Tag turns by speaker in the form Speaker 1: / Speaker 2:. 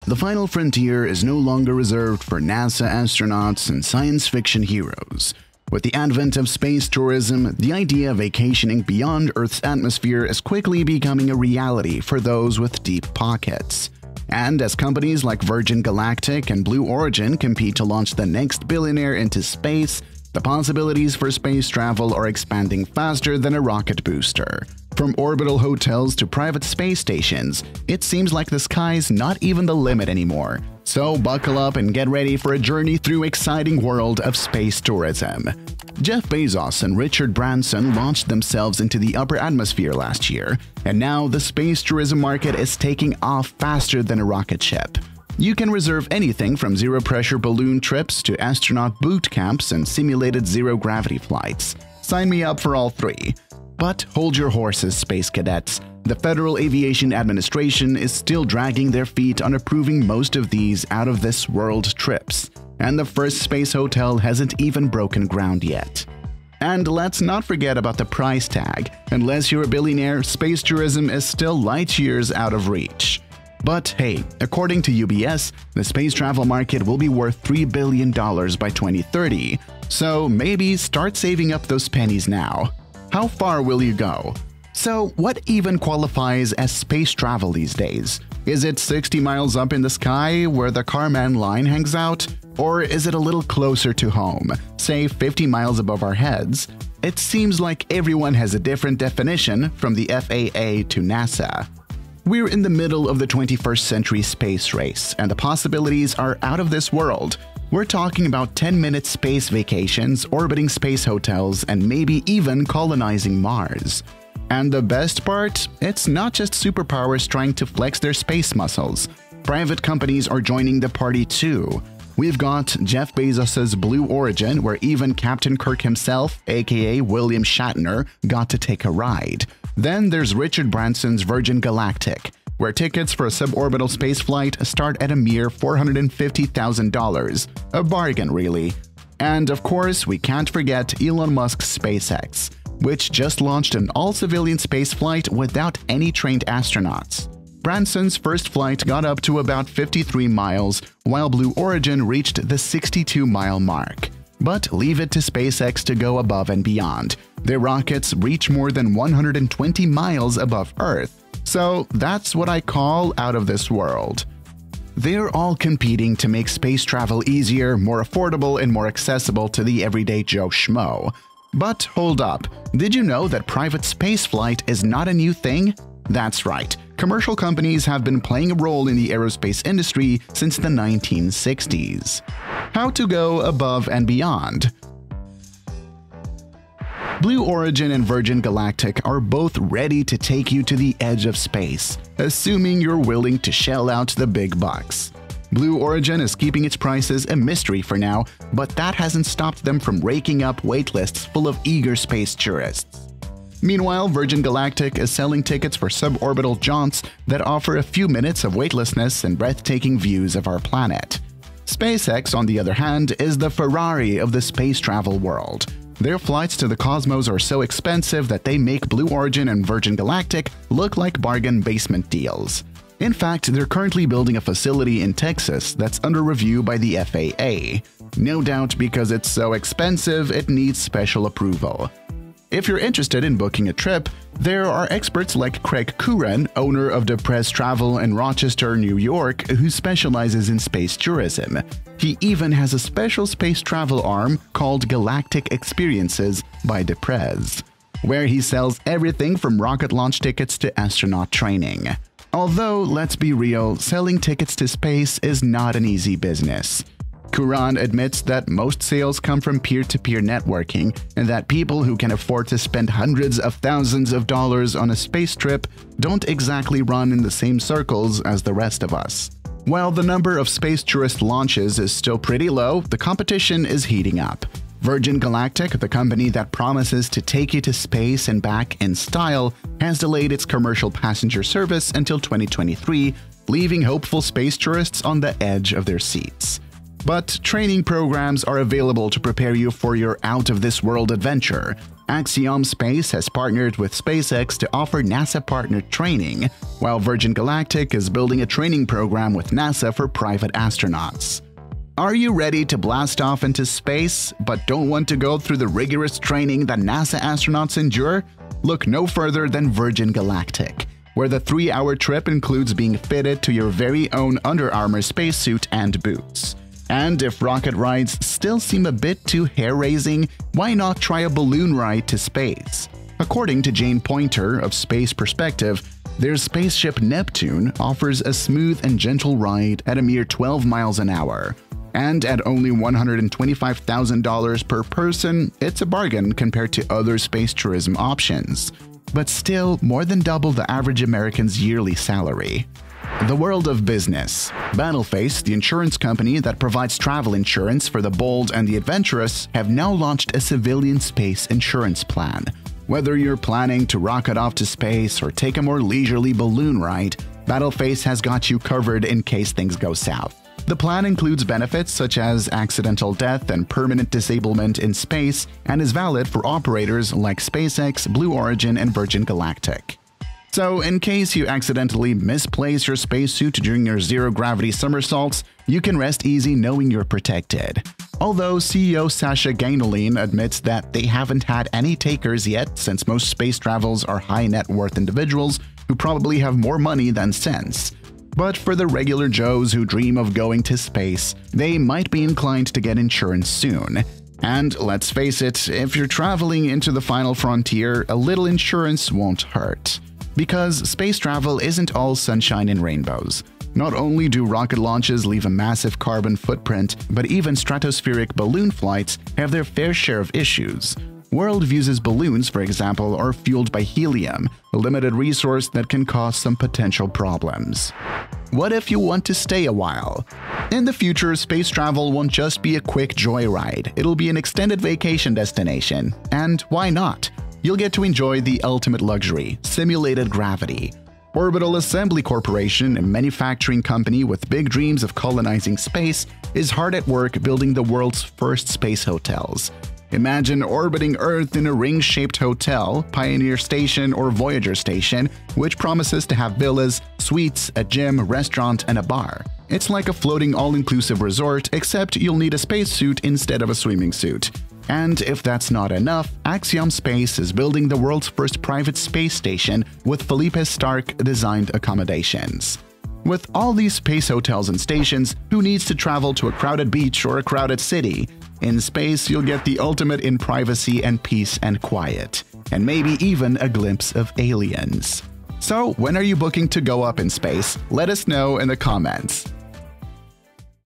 Speaker 1: the final frontier is no longer reserved for NASA astronauts and science fiction heroes. With the advent of space tourism, the idea of vacationing beyond Earth's atmosphere is quickly becoming a reality for those with deep pockets. And as companies like Virgin Galactic and Blue Origin compete to launch the next billionaire into space, the possibilities for space travel are expanding faster than a rocket booster. From orbital hotels to private space stations, it seems like the sky's not even the limit anymore. So buckle up and get ready for a journey through exciting world of space tourism. Jeff Bezos and Richard Branson launched themselves into the upper atmosphere last year, and now the space tourism market is taking off faster than a rocket ship. You can reserve anything from zero-pressure balloon trips to astronaut boot camps and simulated zero-gravity flights. Sign me up for all three. But hold your horses, space cadets. The Federal Aviation Administration is still dragging their feet on approving most of these out-of-this-world trips, and the first space hotel hasn't even broken ground yet. And let's not forget about the price tag. Unless you're a billionaire, space tourism is still light years out of reach. But hey, according to UBS, the space travel market will be worth $3 billion by 2030, so maybe start saving up those pennies now. How far will you go? So what even qualifies as space travel these days? Is it 60 miles up in the sky where the Kármán line hangs out? Or is it a little closer to home, say 50 miles above our heads? It seems like everyone has a different definition from the FAA to NASA. We're in the middle of the 21st century space race, and the possibilities are out of this world. We're talking about 10-minute space vacations, orbiting space hotels, and maybe even colonizing Mars. And the best part? It's not just superpowers trying to flex their space muscles. Private companies are joining the party too. We've got Jeff Bezos' Blue Origin, where even Captain Kirk himself, aka William Shatner, got to take a ride. Then there's Richard Branson's Virgin Galactic, where tickets for a suborbital spaceflight start at a mere $450,000. A bargain, really. And of course, we can't forget Elon Musk's SpaceX, which just launched an all-civilian spaceflight without any trained astronauts. Branson's first flight got up to about 53 miles, while Blue Origin reached the 62-mile mark. But leave it to SpaceX to go above and beyond. Their rockets reach more than 120 miles above Earth. So that's what I call out of this world. They're all competing to make space travel easier, more affordable, and more accessible to the everyday Joe Schmo. But hold up, did you know that private spaceflight is not a new thing? That's right, commercial companies have been playing a role in the aerospace industry since the 1960s. How to go above and beyond. Blue Origin and Virgin Galactic are both ready to take you to the edge of space, assuming you're willing to shell out the big bucks. Blue Origin is keeping its prices a mystery for now, but that hasn't stopped them from raking up waitlists full of eager space tourists. Meanwhile, Virgin Galactic is selling tickets for suborbital jaunts that offer a few minutes of weightlessness and breathtaking views of our planet. SpaceX, on the other hand, is the Ferrari of the space travel world. Their flights to the cosmos are so expensive that they make Blue Origin and Virgin Galactic look like bargain basement deals. In fact, they're currently building a facility in Texas that's under review by the FAA. No doubt because it's so expensive, it needs special approval. If you're interested in booking a trip, there are experts like Craig Curran, owner of Deprez Travel in Rochester, New York, who specializes in space tourism. He even has a special space travel arm called Galactic Experiences by Deprez, where he sells everything from rocket launch tickets to astronaut training. Although, let's be real, selling tickets to space is not an easy business. Curran admits that most sales come from peer-to-peer networking and that people who can afford to spend hundreds of thousands of dollars on a space trip don't exactly run in the same circles as the rest of us. While the number of space tourist launches is still pretty low, the competition is heating up. Virgin Galactic, the company that promises to take you to space and back in style, has delayed its commercial passenger service until 2023, leaving hopeful space tourists on the edge of their seats. But training programs are available to prepare you for your out-of-this-world adventure. Axiom Space has partnered with SpaceX to offer NASA-partnered training, while Virgin Galactic is building a training program with NASA for private astronauts. Are you ready to blast off into space, but don't want to go through the rigorous training that NASA astronauts endure? Look no further than Virgin Galactic, where the 3-hour trip includes being fitted to your very own Under Armour spacesuit and boots. And if rocket rides still seem a bit too hair-raising, why not try a balloon ride to space? According to Jane Pointer of Space Perspective, their spaceship Neptune offers a smooth and gentle ride at a mere 12 miles an hour. And at only $125,000 per person, it's a bargain compared to other space tourism options. But still, more than double the average American's yearly salary. The world of business. Battleface, the insurance company that provides travel insurance for the bold and the adventurous, have now launched a civilian space insurance plan. Whether you're planning to rocket off to space or take a more leisurely balloon ride, Battleface has got you covered in case things go south. The plan includes benefits such as accidental death and permanent disablement in space and is valid for operators like SpaceX, Blue Origin, and Virgin Galactic. So, in case you accidentally misplace your spacesuit during your zero-gravity somersaults, you can rest easy knowing you're protected. Although CEO Sasha Gainolin admits that they haven't had any takers yet since most space travels are high-net-worth individuals who probably have more money than sense. But for the regular Joes who dream of going to space, they might be inclined to get insurance soon. And let's face it, if you're traveling into the final frontier, a little insurance won't hurt. Because space travel isn't all sunshine and rainbows. Not only do rocket launches leave a massive carbon footprint, but even stratospheric balloon flights have their fair share of issues. Worldview's balloons, for example, are fueled by helium, a limited resource that can cause some potential problems. What if you want to stay a while? In the future, space travel won't just be a quick joyride, it'll be an extended vacation destination. And why not? You'll get to enjoy the ultimate luxury, simulated gravity. Orbital Assembly Corporation, a manufacturing company with big dreams of colonizing space, is hard at work building the world's first space hotels. Imagine orbiting Earth in a ring-shaped hotel, Pioneer Station or Voyager Station, which promises to have villas, suites, a gym, restaurant, and a bar. It's like a floating all-inclusive resort, except you'll need a spacesuit instead of a swimming suit. And if that's not enough, Axiom Space is building the world's first private space station with Felipe Stark-designed accommodations. With all these space hotels and stations, who needs to travel to a crowded beach or a crowded city? In space, you'll get the ultimate in privacy and peace and quiet, and maybe even a glimpse of aliens. So, when are you booking to go up in space? Let us know in the comments.